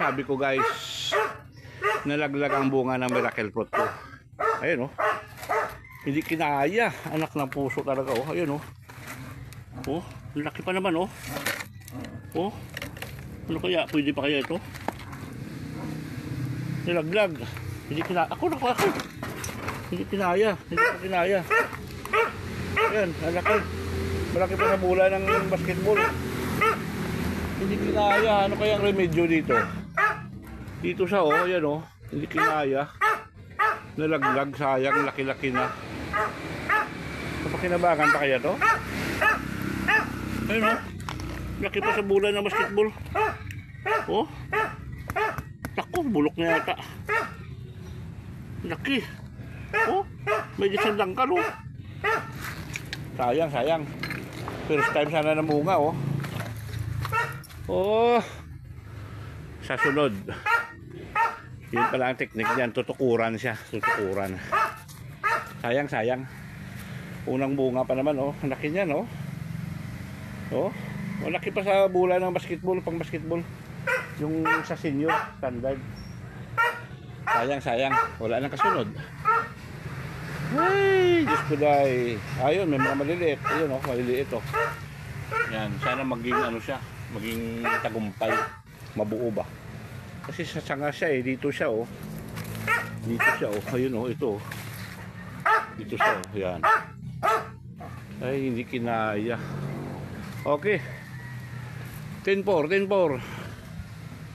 Sabi ko guys, nalaglag ang bunga ng miracle fruit ko. Ayun oh. Hindi kinaya. Anak ng puso talaga oh. Ayun oh. Oh, laki pa naman oh. Oh. Ano kaya? Pwede pa kaya ito? Nalaglag. Hindi kinaya. Ako. Hindi kinaya. Hindi pa kinaya. Ayan, malaki. Malaki pa na mula ng basketball. Hindi kinaya. Ano kaya ang remedyo dito? Dito siya oh, ayan oh. Hindi kinaya. Nalaglag, sayang, laki-laki na. Napakinabangan pa kaya to? Ayun oh. Laki pa sa bulan ng basketball. Oh. Naku, bulok na yata. Laki. Oh, may isang langkal oh. Sayang. First time sana na bunga oh. Oh. Sa sunod. Yun pala ang teknik niyan, tutukuran siya, tutukuran. Sayang. Unang bunga pa naman oh, laki niyan oh. Oh, malaki pa sa bola ng basketball, pang basketball. Yung sa senior standard. Sayang, wala nang kasunod. Hey, Diyos ko day. Ayun, may mga maliliit. Ayun oh, maliliit oh. Yan, sana maging ano siya, maging tagumpay, mabuo ba. Kasi sa sanga siya eh, dito siya oh. Dito siya oh, ayun oh, ito oh. Dito siya oh, yan. Ay, hindi kinaya. Okay. 10-4.